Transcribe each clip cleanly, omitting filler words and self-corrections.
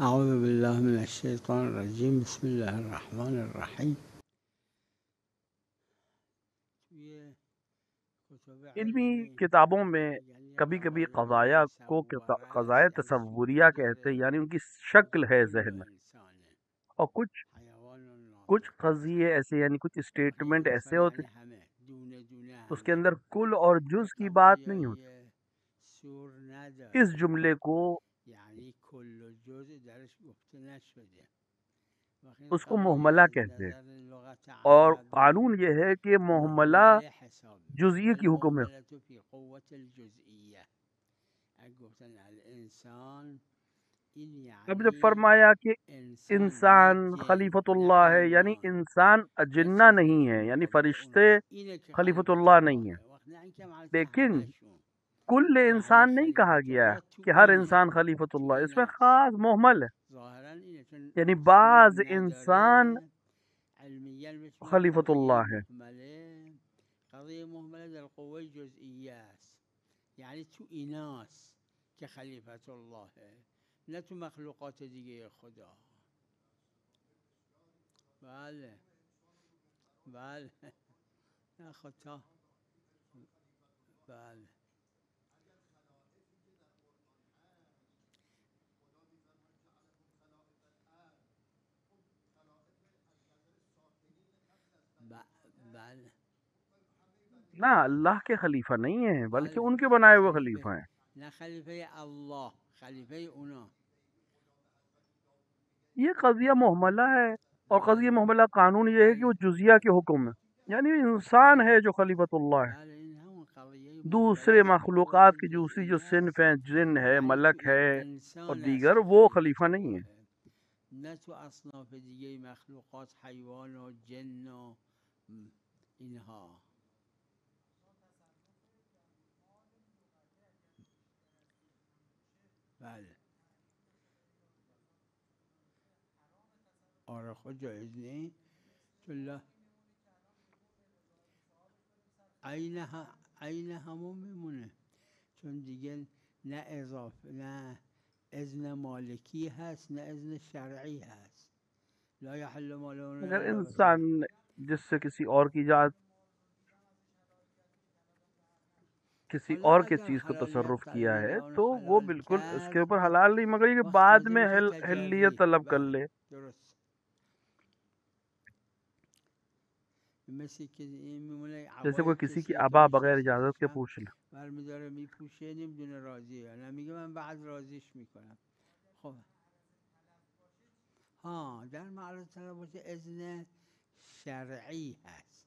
اعوذ باللہ من الشیطان الرجیم، بسم اللہ الرحمن الرحیم۔ علمی کتابوں میں کبھی کبھی قضایا کو قضایا تصوریہ کہتے ہیں، یعنی ان کی شکل ہے ذہن میں، اور کچھ قضیے ایسے، یعنی کچھ اسٹیٹمنٹ ایسے ہوتے اس کے اندر کل اور جز کی بات نہیں ہوتی۔ اس جملے کو اس کو محملہ کہتے ہیں، اور قانون یہ ہے کہ محملہ جزئی کی حکم ہے۔ اب جب فرمایا کہ انسان خلیفۃ اللہ ہے، یعنی انسان اجنہ نہیں ہے، یعنی فرشتے خلیفۃ اللہ نہیں ہیں، لیکن کل انسان نہیں کہا گیا ہے کہ ہر انسان خلیفۃ اللہ، اس میں خاص محمل ہے، یعنی بعض انسان خلیفۃ اللہ ہے۔ قضیه محمله در قوه جزئیه است، یعنی تو ایناست که خلیفت الله، نه تو مخلوقات دیگه خدا. بله بله، نه خدا. بله بله، نہ اللہ کے خلیفہ نہیں ہیں، بلکہ ان کے بنائے ہوئے خلیفہ ہیں۔ نه خلیفه الله، خلیفه اونا۔ یہ قضیہ محملہ ہے، اور قضیہ محملہ قانون یہ ہے کہ وہ جزیہ کے حکم ہے، یعنی انسان ہے جو خلیفۃ اللہ ہے، دوسرے مخلوقات کی دوسری جو صنف ہیں، جن ہے، ملک ہے اور دیگر، وہ خلیفہ نہیں ہے۔ نه تو اصناف دیگه مخلوقات، حیوان و جن و اینها۔ بله آره، خود جایز نہیں تو الله عین همون میمونه، چون دیگه نه اضافه، نه اذن مالکی هست، نه اذن شرعی هست. لا يحل مال اگر انسان جس سے کسی اور کی ذات، کسی اور کے چیز کو تصرف کیا ہے تو وہ بالکل اس کے اوپر حلال نہیں، مگر یہ کہ بعد میں حلیت طلب کر لے۔ جیسے کوئی کسی کی آبا بغیر اجازت کے پوچھ لے۔ برمیداره میپوشه، نمیدونه راضیه، نمیگه من بعد راضیش میکنم. خب ها، در معرض طلب باشه اذن شرعی هست،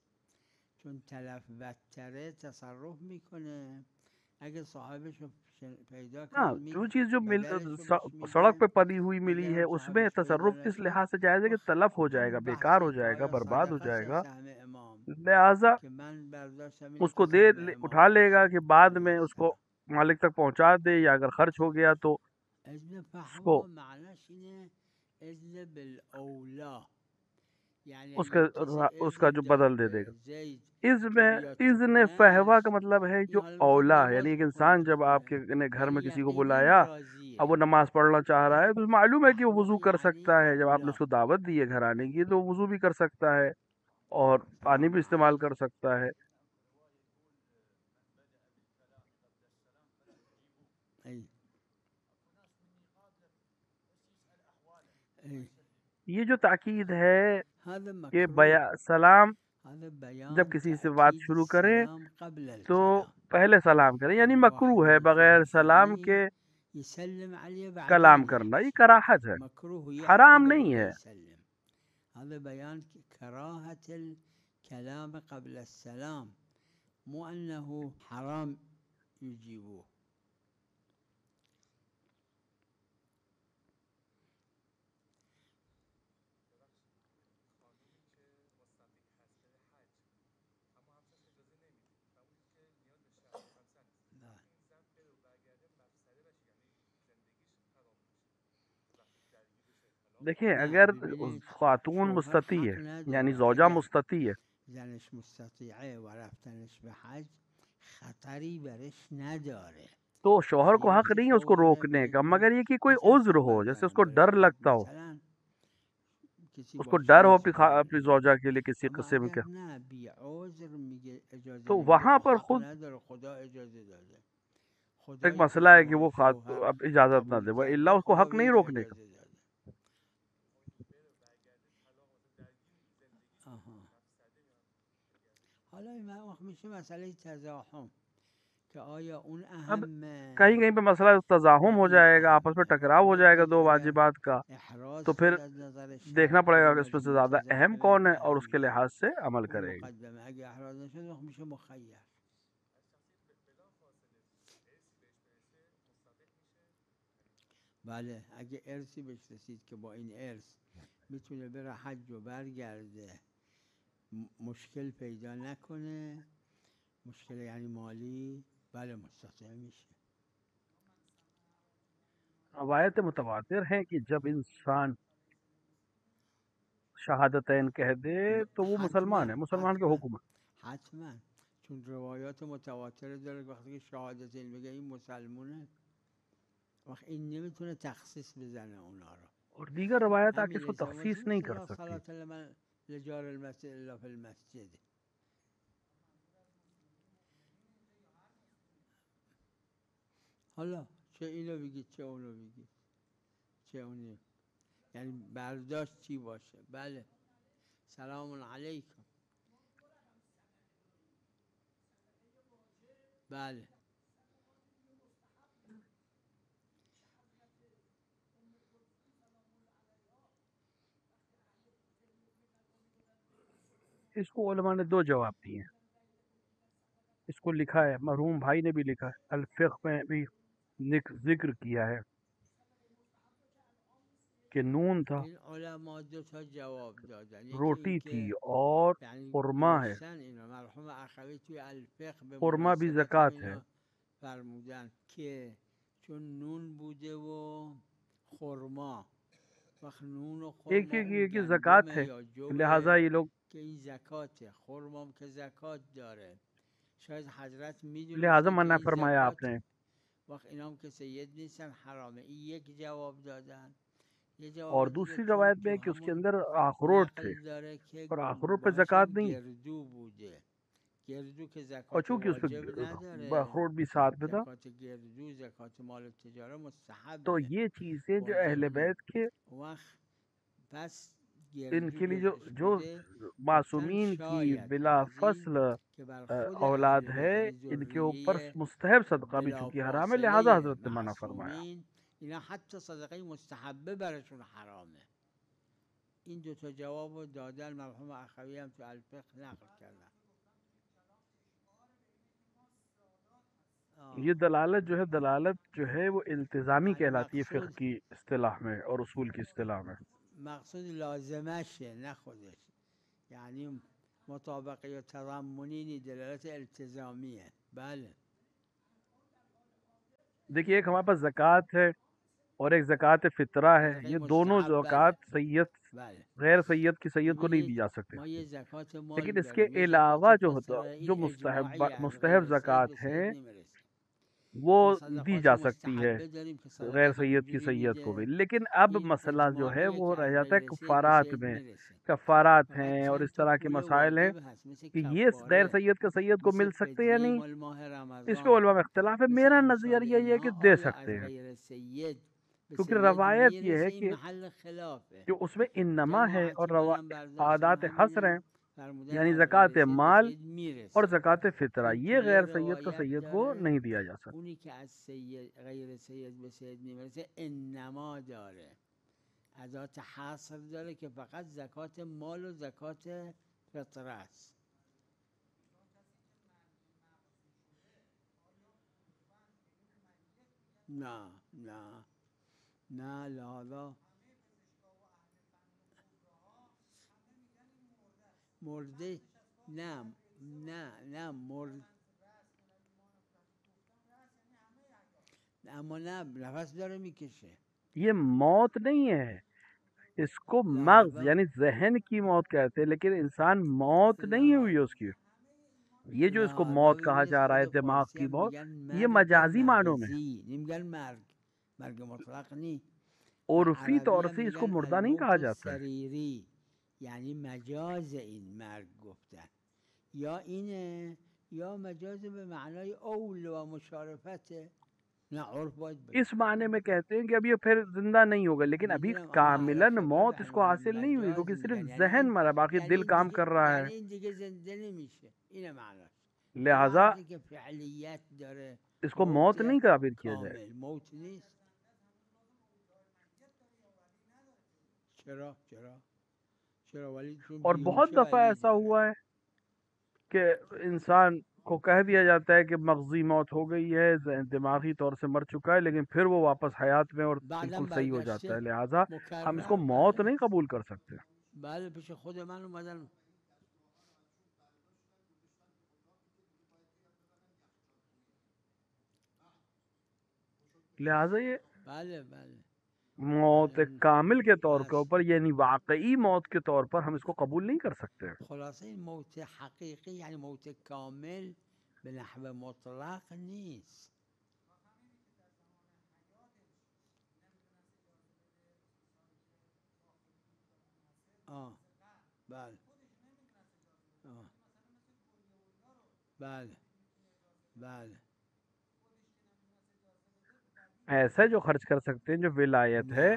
چون طرف بدتره تصرف میکنه، اگه صاحبش رو پیدا ہاں، کرد جو چیز جو سڑک پہ پڑی ہوئی ملی ہے، اس میں تصرف اس لحاظ سے جائز ہے کہ تلف ہو جائے گا، بیکار ہو جائے گا، برباد ہو جائے گا، لہذا اس کو اٹھا لے گا کہ بعد میں اس کو مالک تک پہنچا دے، یا اگر خرچ ہو گیا تو اس کو اس کا جو بدل دے دے گا۔ اذن فہوا کا مطلب ہے جو اولا، یعنی ایک انسان جب آپ کے گھر میں کسی کو بلایا، اب وہ نماز پڑھنا چاہ رہا ہے تو معلوم ہے کہ وہ وضو کر سکتا ہے، جب آپ نے اس کو دعوت دی ہے گھر آنے کی تو وضو بھی کر سکتا ہے اور پانی بھی استعمال کر سکتا ہے۔ یہ جو تاکید ہے کہ سلام، جب کسی سے بات شروع کریں تو پہلے سلام کریں، یعنی مکروہ ہے بغیر سلام کے کلام کرنا، یہ کراہت ہے، حرام نہیں ہے۔ هذا بيان كراهة الكلام قبل السلام، مو أنه حرام يجيبوه. دیکھیں نه اگر ببینید خاتون شوهر مستطیع حق ہے یعنی نداره زوجہ اگر مستطیع ہے زنش مستطیعه و رفتنش به حج خطری برش نداره تو شوہر کو این حق نہیں ہے اس کو اتفاق روکنے کا، نمیفته مگر یہ کہ کوئی مثل عذر ہو، جیسے اس فرض کو ڈر برای لگتا ہو، مثلا کسی اس کو باشه ڈر ہو اپنی مستعمره زوجہ کے لیے کسی اما قسم اگر کے، نه بی عذر میگه اجازه تو نمیده وہاں خب پر حق خود نداره خدا اجازه داده ایک خدایی که مسئلہ ہے کہ شما وہ شوهر اب اجازت نہ قبول دے، وہ کرده اللہ اس کو خدا حق به نہیں تو روکنے کا. اجازه داده آها حالا این وقت میشه مسئله تزاحم که آیا اون اب اهمه کہیں کہیں پہ مسئلہ یا تزاحم ہو این جائے گا، آپس میں اهمه ٹکراؤ ہو جائے گا ببینید دو اگر واجبات کا، احراز تو پھر شد از نظر دیکھنا پڑے شرعی گا کہ اس میں سے موضوع زیادہ اہم متضمن کون ہے اور اس کے اهمیت لحاظ سے عمل اون کرے گا. مقدمه اگه احراز نشد وقت میشه مخیر بله اگه ارثی بهش رسید که با این ارث میتونه بره حج و برگرده مشکل پیدا نکنه مشکل یعنی مالی بله مستطیع میشه روایت متواتر ہیں کہ جب انسان شہادتین کہہ دے تو وہ مسلمان حتما ہے، مسلمان کے حکم ہے. حتما چون روایات متواتر داره وقتی که شهادتین بگه این مسلمونه وقت این نمیتونه تخصیص بزنه اونا رو اور دیگر روایت آ کے همین اس کو رسول تخصیص الله نہیں صلی کر الله سکتی. صلاة لمن لجار المسجد الا في المسجد حالا چه اینو بگید چه اونو بگید چه اونی یعنی برداشت چی باشه بله سلام علیکم بله اس کو علماء نے دو جواب دیے ہیں. اس کو لکھا ہے، مرحوم بھائی نے بھی لکھا ہے، الفقہ میں بھی ذکر کیا ہے کہ نون تھا، این علما دو تا جواب دادن یکی این روٹی تھی که اور یعنی خرما ہے. نوشتن اینا مرحوم اخوی توی الفقه به خرما بھی مناسبت زکوٰۃ ہے. همینا فرمودن که چون نون بوده و خرما وقت نون و ایک خرما اون یہ کہ گندمه زکوٰۃ ہے، یا لہٰذا جوه یہ لوگ که این زکاته خرمام که زکات داره شاید حضرت لہٰذا میدونستن که منع این فرمایا آپ نے. زکاته وقت اینام که سید نیستن حرامه این یک جواب دادن یه اور جواب دیگه دوسری چون روایت میں تو ہے کہ اس کے همون اندر اخروٹ تھے نقل داره که اور اخروٹ پہ باش زکوٰۃ هم نہیں، گردو بوده گردو که اور زکات چونکہ اس واجب پہ نداره اخروٹ بھی ساتھ میں تھا. زکات گردو زکات مال تجاره تو مستحبه یہ چیزیں جو واجب اہل نه بیت کے اون وقت پس ان گردو کے لیے جزش جو بوده گفتن معصومین کی شاید بلا از این فصل که بر خود اولاد اهل بیت ہے، یعنی ان کے اوپر ذریه مستحب صدقہ بھی چونکہ حرام ہے، لہٰذا بلافاصله حضرت نے منع فرمایا. معصومین اینا حتی صدقه مستحبه برشون حرامه این دو تا جواب رو دادن مرحوم اخوی هم تو الفقه نقل کردن یہ دلالت جو ہے وہ التزامی یعنی کہلاتی ہے فقہ کی اصطلاح میں اور اصول کی اصطلاح میں. مقصود لازمشه نه خودش یعنی مطابق یا تضمنی نی دلالت التزامیه بله دیکھیے ایک ہمارے پاس زکوٰۃ ہے اور ایک زکوٰۃ فطرہ ہے، صدقه یہ دونوں مستحب زکوٰۃ بله سید بله غیر سید کی سید کو نہیں دی ببینید جا سکتے. ما یه زکات مال لیکن اس کے داریم یه علاوہ زکات جو ہوتا فطره جو این اجماعی از مستحب غیر سید به زکوٰۃ ہیں سید نمیرسه وہ ما دی صدقات جا سکتی ہے مستحبه داریم که غیر صدقه سید کی اونجوری سید کو بھی. میده لیکن اب این مسئلہ جو ہے اجماعیه وہ که رہ از جاتا ہے غیر سید به کفارات سید میں، میرسه کفارات فقط ہیں اور چند اس تا طرح کے پول مسائل ہیں واجب هست مثل کہ یہ غیر کفاره سید کے سید کو مثل مل سکتے یا فدیه نہیں. مال ماه اس پہ رمضان علماء میں اختلاف ہے. مثل میرا امثال نظریہ یہ ہے کہ اینها دے آیا از سکتے ہیں، غیر سید به کیونکہ سید روایت یہ ہے میرسه این کہ محل خلافه جو اس میں انما ہے اور جماعتی منم برداشتم عادات حصر ہیں، همینه فرمودن یعنی از غیر زکوٰۃ سید به مال سید اور میرسه زکوٰۃ فطرہ، این یہ توی غیر سید کا روایت سید کو داره نہیں دیا جا سکتا. اونی که از سید غیر سید به سید نمیرسه انما داره ادات حصر داره که فقط زکات مال و زکات فطره است نه نه نه لحاظا مرده نه نه مرد اما نه نفس داره میکشه یہ موت نہیں ہے، اس کو مغز یعنی ذہن کی موت کہتے ہیں، لیکن انسان موت نہیں ہوئی ہے اس کی. یہ جو اس کو موت کہا جا رہا ہے دماغ کی موت، یہ مجازی معنوں میں، نمیگن مرگ مطلق نہیں. عرفی طور سے اس کو مردہ نہیں کہا جاتا ہے. سریری یعنی مجاز این مرگ گفتن، یا اینه یا مجاز به معنای اول و مشارفته. نه عرف باید بگه. اس معنی میں کہتے ہیں کہ اب یہ پھر زندہ نہیں ہوگا، لیکن ابھی کاملاً موت اس کو حاصل نہیں ہوئی، کیونکہ صرف ذہن مرا، باقی دل کام کر رہا ہے. یعنی این دیگه زنده نمیشه، اینه معناش. لہذا که فعلیت داره، اس کو موت نہیں تعبیر کیا جائے. کامل موت نیست. چرا اور بہت دفعہ ایسا ہوا ہے کہ انسان کو کہہ دیا جاتا ہے کہ مغزی موت ہو گئی ہے، دماغی طور سے مر چکا ہے، لیکن پھر وہ واپس حیات میں اور بالکل صحیح ہو جاتا ہے. لہٰذا ہم اس کو موت نہیں قبول کر سکتے. بله پیش خود من اومدن. لہٰذا یہ بله موت کامل کے طور کے اوپر یعنی واقعی موت کے طور پر ہم اس کو قبول نہیں کر سکتے. خلاصه این موت حقیقی یعنی موت کامل به نحو مطلق نیست. بله ایسا جو خرچ کر سکتے ہیں جو ولایت ہے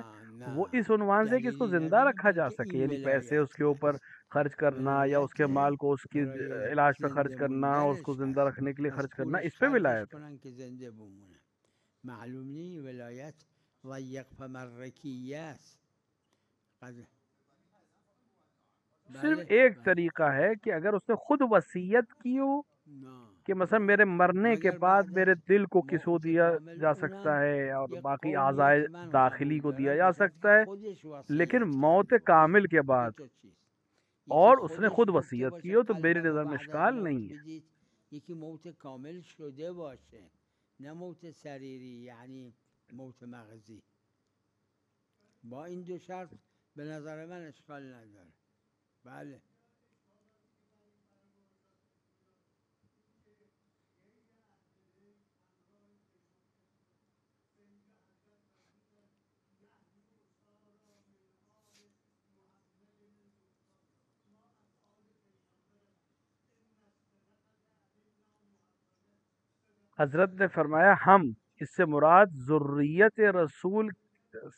وہ اس عنوان سے کہ اس کو زندہ رکھا جا سکے، یعنی پیسے اس کے اوپر خرچ کرنا یا اس کے مال کو اس کی علاج پہ خرچ کرنا اور اس کو زندہ رکھنے کے لیے خرچ کرنا، اس پہ ولایت ہے. معلوم نہیں ولایت ضیق فمرکیہ است. صرف ایک طریقہ ہے کہ اگر اس نے خود وصیت کی ہو کہ مثلا میرے مرنے کے بعد میرے دل کو کسو دیا جا سکتا ہے اور باقی اعضائے داخلی کو دیا جا سکتا ہے، لیکن موت کامل کے بعد اور اس نے خود وصیت کی ہو تو میری نظر میں اشکال نہیں ہے. یکی موت کامل شده باشه، نه موت سریری یعنی موت مغزی. با این دو شرط به نظر من اشکال نداره. بله حضرت نے فرمایا ہم، اس سے مراد ذریت رسول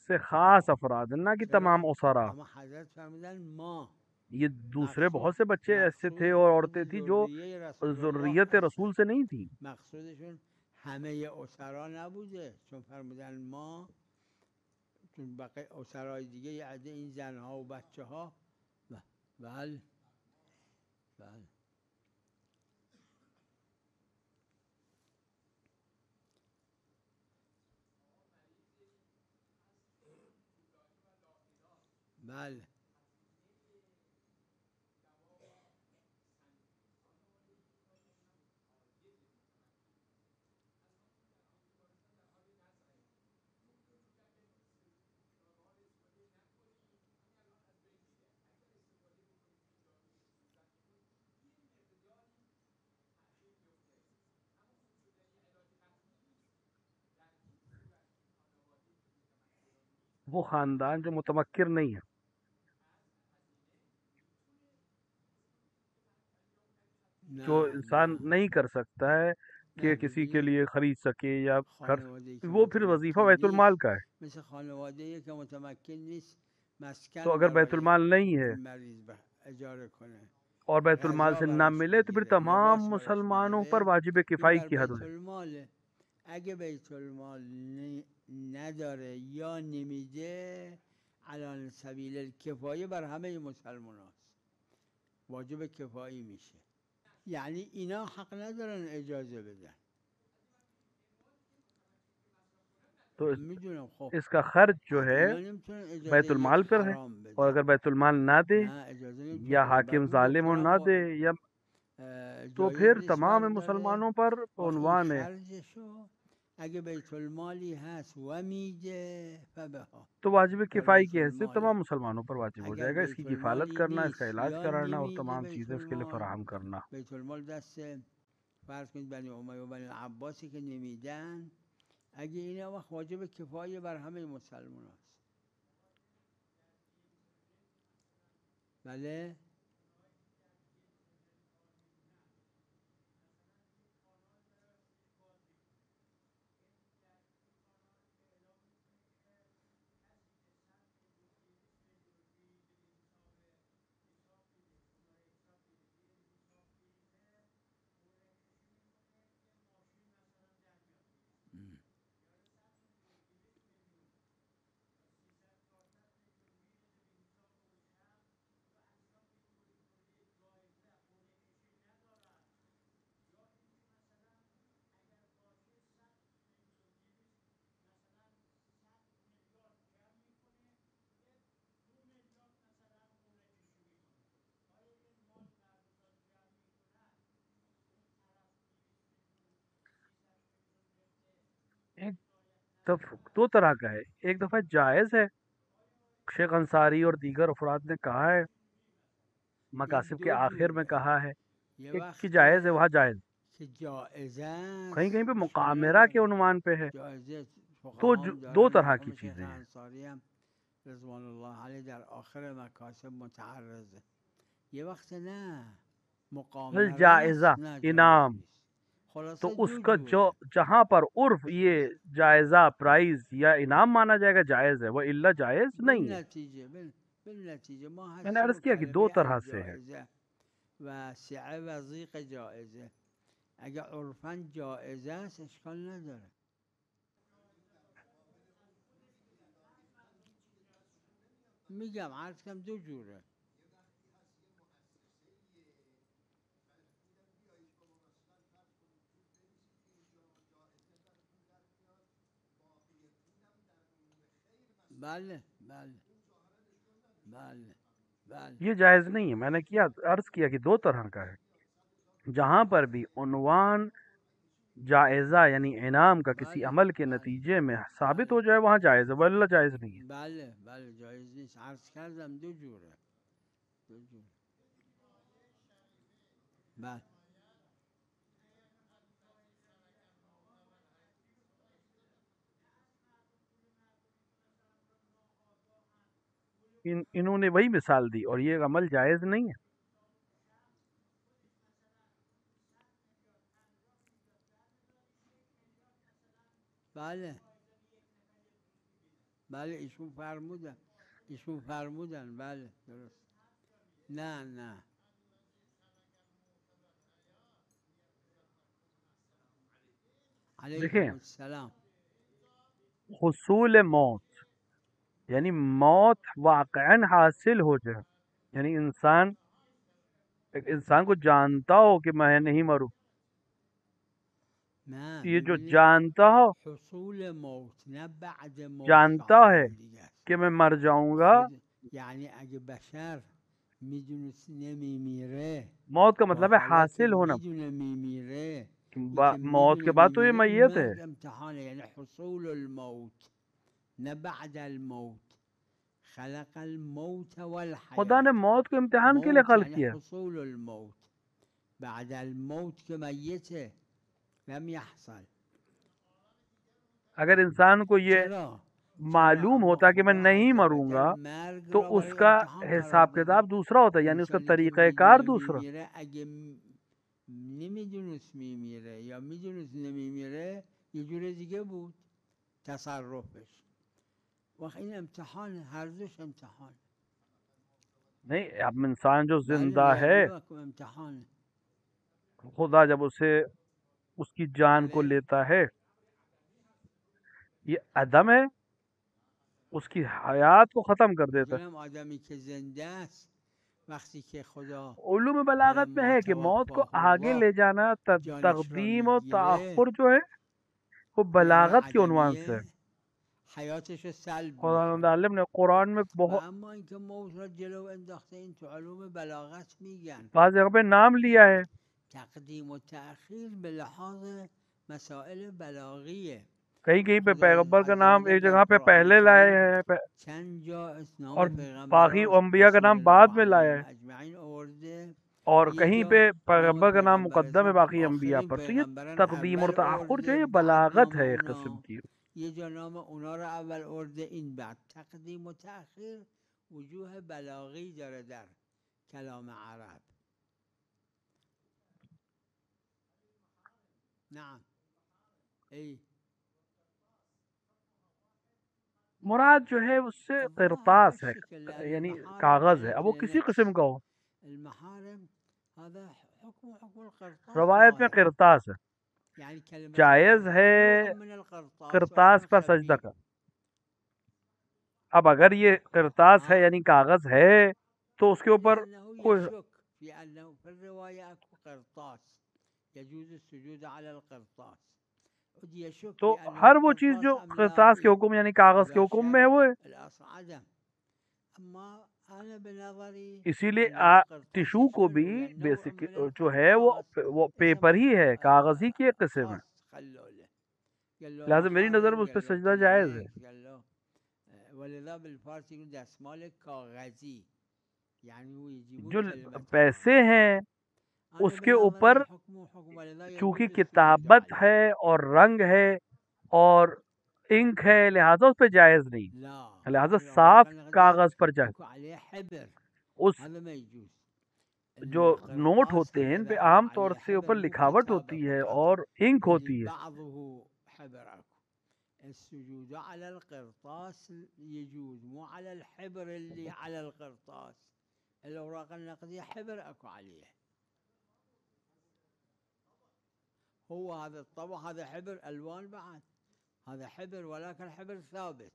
سے خاص افراد، نہ کہ تمام اسرا. حضرت فرمودن ما، یہ دوسرے بہت سے بچے ایسے تھے اور عورتیں تھیں جو ذریت رسول سے نہیں تھیں. مقصودشون همه اسرا نبوده، چون فرمودن ما، چون بقیه اسرای دیگه یه عده این زنها و بچه ها. بله بله وہ خاندان جو متمکن نہیں ہے، جو انسان نہیں کر سکتا ہے کہ کسی کے لیے خرید سکے یا خرچ، وہ پھر وظیفہ بیت المال کا ہے. مثل خانواده که متمکن نیست مسکن تو اگر بیت المال نہیں ہے مریض اجاره کنه اور بیت المال سے نہ ملے تو پھر تمام مسلمانوں پر واجب کفائی کی حد ہے. اگه بیت المال نداره یا نمیده على سبیل الکفایه بر همه مسلمان هست، واجب کفایی میشه. یعنی اینا حق ندارن اجازه بدن. تو اس کا خرچ جو ہے بیت المال پر ہے، اور اگر بیت المال نہ دے یا حاکم ظالم ہو نہ دے یا تو پھر تمام مسلمانوں پر عنوان ہے. اگه بیت المالی هست و میده فبها تو واجب یا کفائی بیت کی حیثیت الماله تمام مسلمانوں پر واجب ہو اگر جائے گا، اس بیت کی کفالت المالی کرنا، اس کا نیست علاج یا کرانا اور نمیده تمام بیت چیزیں اس کے لیے المال، فراہم کرنا. بیت المال دست فرض کنید بنی امیه و بنی العباسی که نمیدن، اگه اینا وقت واجب کفایه بر همه مسلمان هست. بله ایک دو طرح کا ہے. ایک دفعہ جائز ہے، شیخ انصاری اور دیگر افراد نے کہا ہے، مقاصد کے آخر میں کہا ہے یه کہ وقت جائز ہے، وہاں جائز. که جائزه کہیں است کہیں پہ اشکال مقامرہ کے نداره، عنوان پہ ہے. جایزه تو فقها هم دو دارن، طرح کی مرحوم شیخ چیزیں ہیں. انصاری هم رضوان الله علیه در آخر مکاسب متعرضه. یه وقت نه مقامره الجائزہ است نه جایز انعام، نیست. خلاصه تو اس دو کا جو جوره. جہاں پر عرف یہ جائزہ پرائز یا انعام مانا جائے گا جائز ہے، وہ الا جائز نہیں ہے. بالنتیجه ما میں نے عرض هستیم کیا کہ دو طلبه طرح سے ہے. الجائزه و سعه و ضیق جائزه. اگر عرفاً جائزه است اشکال نداره. میگم عرض کم دو جوره. بله بله بله بله یہ جائز نہیں ہے. میں نے کیا عرض کیا کہ دو طرح کا ہے. جہاں پر بھی عنوان جائزہ یعنی انعام کا کسی عمل کے نتیجے میں ثابت ہو جائے وہاں جائز ہے، ولا جائز نہیں ہے. بله بله جایز نیست. عرض کردم دو جوره. دو جوره. بله انہوں نے وہی مثال دی اور یہ عمل جائز نہیں ہے. بله بله ایشون فرمودن بله درست. نه نه دیکھیں علیکم السلام. حصول موت یعنی موت واقعاً حاصل ہو جائے، یعنی ایک انسان کو جانتا ہو کہ میں نہیں مروں، نه یہ جو میبینی جانتا ہو، حصول موت نه بعد موت جانتا ہے عالم دیگه است. کہ میں مر جاؤں گا. یعنی اگه بشر میدونست نمیمیره، موت کا با مطلب ہے حالت حاصل ہونا. میدونه میمیره، این که موت کے میدونه بعد تو یہ میمیره میت ہے. امتحانه. یعنی حصول الموت نه بعد الموت. خلق الموت خدا والحیات. نے موت کو امتحان کے لیے موت خلق یعنی کیا. حصول الموت. بعد الموت که میته لم يحصل. اگر انسان کو یہ چرا؟ معلوم ہوتا کہ میں نہیں مروں گا تو اس کا حساب کتاب دوسرا ہوتا ہے، یعنی اس کا طریقہ کار دوسرا. اگه نمیدونست میمیره یا میدونست نمیمیره یه جور دیگه بود تصرفش. وقت این امتحانه، هر دوش امتحانه. نہیں، اب انسان جو بله زندہ ہے، معلومه امتحانه. خدا جب اس کی جان کو بله لیتا ہے، یہ عدم ہے، اس کی حیات کو ختم کر دیتا ہے. میگم آدمی که زنده است وقتی که خدا علوم بلاغت میں فلما ہے کہ موت کو توفاه آگے الله لے جانا، جانش را تقدیم و میگیره، تأخر جو ہے وہ یعنی بلاغت کے عنوان سے ہے. عدمیه حیاتش رو سلب خدا میکنه. عالم نے قرآن میں و بہت اما اینکه موت را جلو انداخته، این تو علوم بلاغت میگن. بعض جگہ پہ نام لیا ہے. تقدیم و تأخیر به لحاظ مسائل بلاغیه. کہیں کہیں پہ خدا پیغمبر کا عز نام و جل ایک در جگہ پہ قرآن پہلے لائے کریم ہیں چند جا نام اور باقی پیغمبران انبیاء کا رسول نام اللہ بعد میں لایا علیہم ہے، اجمعین آورده، اور یه کہیں جا پہ نام پیغمبر کا نام پیغمبر مقدم ہے اسم باقی انبیاء آخرین پر. تو یہ پیغمبران تقدیم اور اول تأخر جو ہے آورده یہ بعد بلاغت نام ہے ایک اونا، قسم کی. یه جا نام اونا رو اول آورده. این بعد تقدیم و تأخیر وجوه بلاغی داره در کلام عرب. نعم ای مراد جو ہے اس سے طب والله قرطاس ہے، هالشكل، لأن یعنی المحارم کاغذ ہے، قالت اب وہ کسی لنا قسم کا ہو. المحارم هذا حكم القرطاس روایت میں ظاهر، قرطاس ہے، يعني كلمة جائز القرطاس ہے نوع من القرطاس قرطاس ولكن پر سجدہ خفيف. کا. اب اگر یہ قرطاس ہے ها یعنی کاغذ ہے تو اس کے اوپر لأنه کوئی يشك في أنه في الرواية أكو قرطاس يجوز السجود على القرطاس، يشك تو في أنه ہر وہ چیز قرطاس جو أم لا. قرطاس کے حکم یعنی کاغذ کے إذا حکم شك میں ہے وہ ہے. الأصل عدم. أما أنا بنظري اسی لیے أنه قرطاس ٹشو کو بھی يشمل نوع بیسک من جو ہے القرطاس وہ پیپر اسمه ہی ہے، کاغذ ہی کی ایک قسم ہے، خاص خلوا له، قال له لہٰذا میری نظر محارم، میں اس پہ قال له سجدہ جائز ہے. كلينكس، قال له ولذا بالفارسي يقول دستمال كاغذي، يعني هو يجيبون جو كلمة پیسے كاغذ. ہیں أنا اس کے بنظري اوپر حكمه حكم ولذا چونکہ يجوز السجود کتابت عليه. ہے اور رنگ ہے اور انک ہے، لہذا اس پہ جائز نہیں، لا لہذا الأوراق صاف النقدية کاغذ پر جائز. أكو عليه حبر، اس هذا ما يجوز. جو نوٹ القرطاس ہوتے ہیں ان هكذا پہ أكو عام طور عليه سے حبر اوپر مو لکھاوٹ كتابة ہوتی ہے فقط، اور انک يعني ہوتی ہے. بعضه حبر أكو. السجود على القرطاس يجوز، مو على الحبر اللي على القرطاس. الأوراق النقدية حبر أكو عليه، هو هذا الطبع هذا حبر ألوان بعد، هذا حبر ولكن حبر ثابت.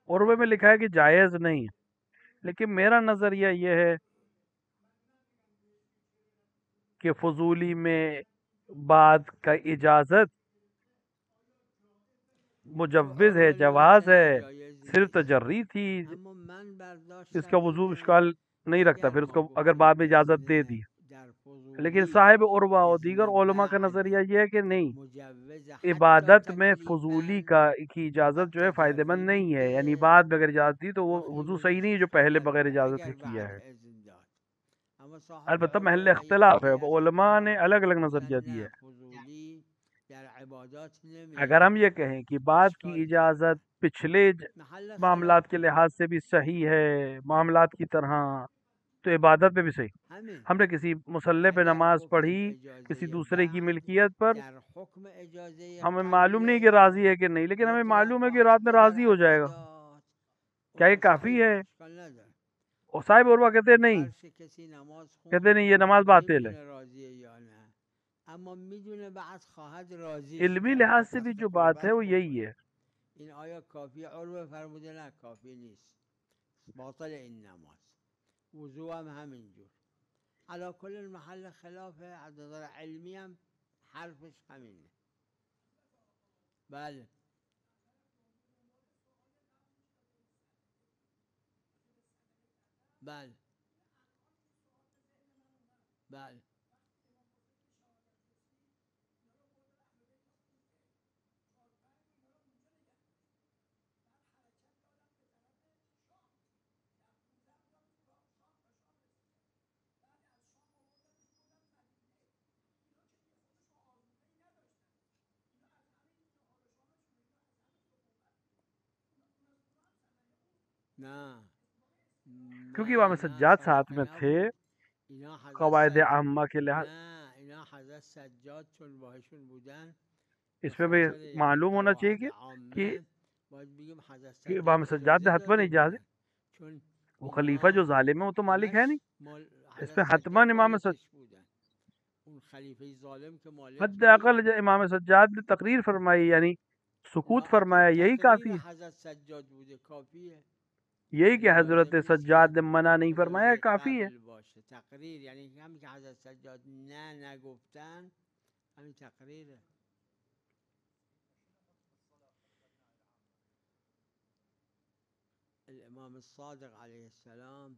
عروے میں لکھا ہے کہ جائز نہیں ہے، لیکن میرا نظریہ یہ ہے کہ فضولی میں بعد کا اجازت مجوز ہے، جواز ہے، صرف تجری تھی، اما من اس برداشتم کا وضو اینه اشکال نہیں رکھتا اگر پھر اس ما کو اگر گفتیم بعد میں اجازت دے دی. اذن در لیکن فضولی صاحب عروہ اور دیگر اذن علماء کا بعد نظریہ یہ ہے کہ نہیں، مجوز حتی عبادت میں تکلیفاً فضولی کی و اجازت جو ہے فائدہ مند تجری نہیں ہے، یعنی بوده بعد میں اگر اجازت دی تو وہ وقتی وضو صحیح نہیں ہے وضوش جو اشکال پہلے بغیر نداره اجازت اگر کے کیا بعد ہے. اذن داد. اما صاحب البتہ محل عروه و یه اختلاف ہے، عده از علماء نے علما الگ الگ گفتن نظریہ دیا نه ہے. فضولی در عبادات اگر ہم نمیاد، یہ کہیں کہ بعد کی اشکال کرده. اجازت پچھلے محل معاملات کے خلافه لحاظ سے بھی صحیح ہے، معاملات کی طرح، تو عبادت میں بھی صحیح. همین. ہم نے کسی مسلح پہ اگر نماز گفتیم پڑھی کسی اجازه دوسرے کی بعد ملکیت پر، در حکم اجازه ہمیں معلوم نہیں کہ قبله راضی ہے کہ نہیں، لیکن ہمیں معلوم ہے مطلق و کہ رات میں حتی در راضی ہو جائے گا، عبادات کیا یہ اونم کافی صحیح ہے؟ اشکال نداره. اور صاحب عروہ کہتے ہیں نہیں، فرش کسی نماز کہتے ہیں خوند نہیں یہ نماز باطل ہے. نمیدونه راضیه یا نه، اما میدونه بعد خواهد راضیش علمی کرد تا لحاظ سے بھی قصد جو بات ہے قربت وہ یہی بکنه. ہے. این آیا کافی؟ عروه فرموده نه کافی نیست، باطل این نماز. وضوع هم همینجور. على كل المحل خلافه از نظر علمی هم حرفش همینه. بله بله بله نه کیونکہ امام نه سجاد ساتھ صدقه میں تھے، نبود. اینا قواعد عامہ کے لحاظ نه اینا حضرت سجاد چون باهشون بودن به اس میں بھی خاطر یعنی معلوم ہونا چاہیے قواعد کہ عامه باید بگیم حضرت کہ سجاد امام سجاد اجازه نے حتماً داده اجازت، بودن، چون وہ خلیفہ جو اینا ظالم ہے وہ تو مالک ہے نہیں، همش مال اس حضرت میں حتماً سجاد مالکش بودن. اون خلیفه ظالم که مالک حد بود عقل امام سجاد نے تقریر فرمائی یعنی لا سکوت اصلا فرمایا، یہی تقریر کافی ہے، حضرت سجاد بوده کافیه. یہی کہ حضرت لازم نیست سجاد که نے منع نہیں فرمایا، اجازه کافی ہے. قبل باشه. تقریر یعنی همین که حضرت سجاد نه نگفتن همین تقریره. الإمام الصادق عليه السلام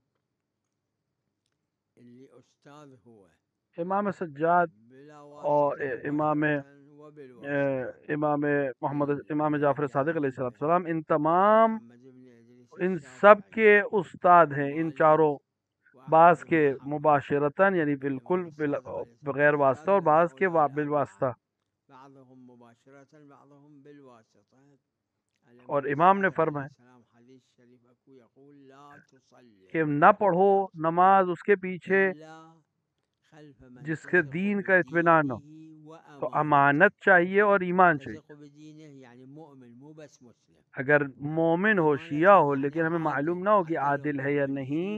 اللي أستاذ هو امام سجاد بلا اور واسطة امام مباشرة وبالواسطة امام محمد امام جعفر صادق علیہ السلام ان تمام محمد بن إدريس ان سب الشافعي کے استاد ہیں، ان مالك چاروں، وأحمد بعض بن کے حنبل مباشرتاً یعنی بالکل الإمام الصادق عليه السلام بغیر واسطہ، اور بل بعض کے هؤلاء بالواسطہ. الأربعة بعضهم مباشرة بعضهم بالواسطة. اور الإمام امام نے الصادق عليه فرمایا السلام حديث شريف أكو يقول لا تصلي کہ نہ پڑھو نماز اس کے پیچھے إلا خلف من جس کے تثق دین کا اطمینان ہو. بدينه تو وأمانته. امانت چاہیے اور ایمان چاہیے. تثق بدينه يعني مؤمن مو بس مسلم. اگر مومن ہو، شیعہ ہو، لیکن ہمیں معلوم نہ ہو کہ عادل ہے یا نہیں،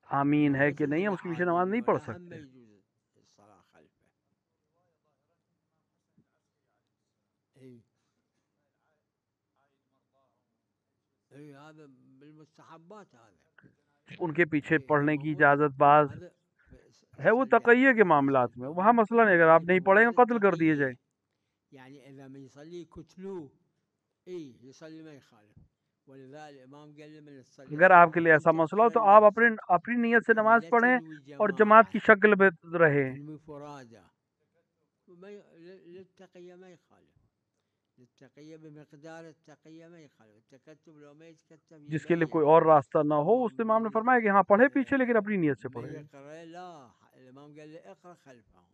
آمین ہے کہ نہیں، ہم اس کے پیچھے نماز نہیں پڑھ سکتے. الصلاة خلفه. اي هذا بالمستحبات هذا. ان کے پیچھے پڑھنے کی اجازت بعض ہے، وہ تقیہ کے معاملات میں. وہاں مسئلہ نہیں، اگر آپ نہیں پڑھیں گے قتل کر دیے جائیں. يعني اذا ما يصلي قتلوه اي يصلي ما يخالف. ولذلك الامام قال من الصلاه اگر آپ کے لیے ایسا مسئلہ ہو تو آپ اپنی نیت سے نماز پڑھیں اور جماعت کی شکل میں رہیں. المفرادة للتقية ما يخالف. للتقية بمقدار التقية ما يخالف. التكتب لو ما يتكتب جس کے لیے کوئی اور راستہ نہ ہو، اس امام نے فرمایا کہ ہاں پڑھے پیچھے لیکن اپنی نیت سے پڑھے. يقرأ لا الامام قال لي اقرأ خلفهم.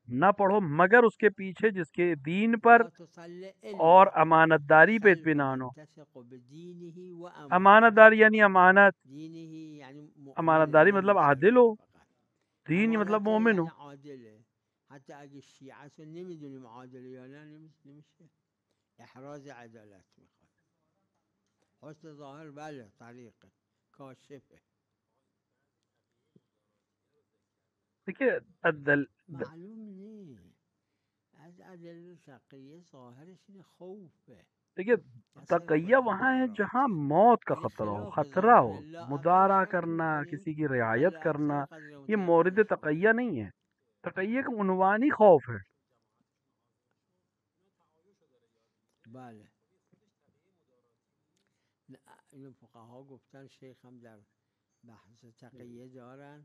نہ پڑھو مگر اس کے پیچھے جس کے دین پر اور امانت داری پہ اطمینان ہو. امانت داری یعنی امانت، امانت داری مطلب عادل ہو، دین مطلب مومن ہو. حتى اگه الشيعة نمیدونیم عادل یا نه نمیشه. احراز عدالت میخواد. حسن ظاهر بله طریق کاشفه. دیکھیے معلوم نہیں از ادله تقیه ظاهرش این خوفه. دیکھیے تقیہ وہاں ہے جہاں موت کا خطرہ ہو، مدارا کرنا، کسی کی رعایت کرنا، یہ مورد تقیہ نہیں ہے. تقیہ کا عنوان ہی خوف ہے. بله این فقها گفتن شیخ هم در بحث تقیه دارن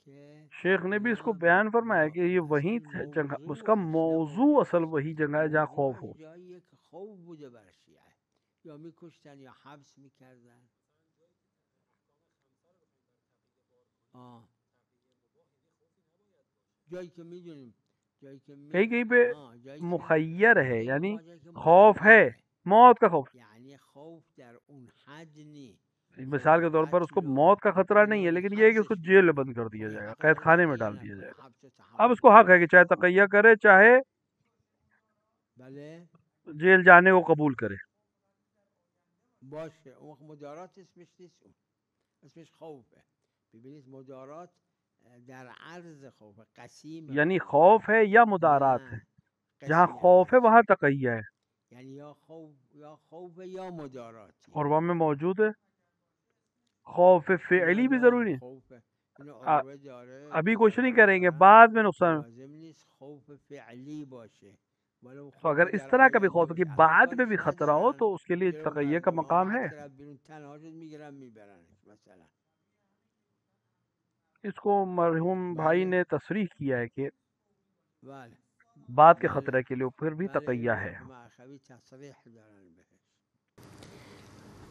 کہ شیخ نے بھی اس کو بیان فرمایا کہ یہ وہی جگہ، اس کا موضوع اصل وہی جگہ ہے جہاں خوف ہو. جایی که خوف بوده بر شیعه یا میکشتن یا حبس میکردن. جایی که میدونیم کہیں کہیں پہ مخیر ہے، یعنی خوف ہے، موت کا خوف. یعنی خوف در اون حد نہیں. مثال کے طور پر اس کو موت کا خطرہ نہیں ہے، لیکن یہ ہے کہ اس کو جیل میں بند کر دیا جائے گا، قید خانے میں ڈال دیا جائے گا. اب اس کو حق ہے کہ چاہے تقیہ کرے چاہے جیل جانے کو قبول کرے. باشه اون مدارات اسمش نیست، اسمش خوفه. ببینید مدارات در عرض خوف قسیم، یعنی خوف ہے یا مدارات ہے. جہاں خوف ہے وہاں تقیہ ہے، یعنی یا خوف یا مدارات. اور وہاں میں موجود ہے. خوف فعلی بھی ضروری ہے. ابھی کچھ نہیں کریں گے، بعد میں نقصان. خوف فعلی باشه. تو اگر اس طرح کا بھی خوف ہے کہ بعد میں بھی خطرہ ہو تو اس کے لیے تقیہ کا مقام ہے. اس کو مرحوم بھائی نے تصریح کیا ہے کہ بعد کے خطرے کے لیے پھر بھی تقیہ ہے.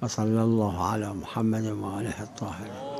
وصلی اللہ علی محمد و آلہ الطاہرین.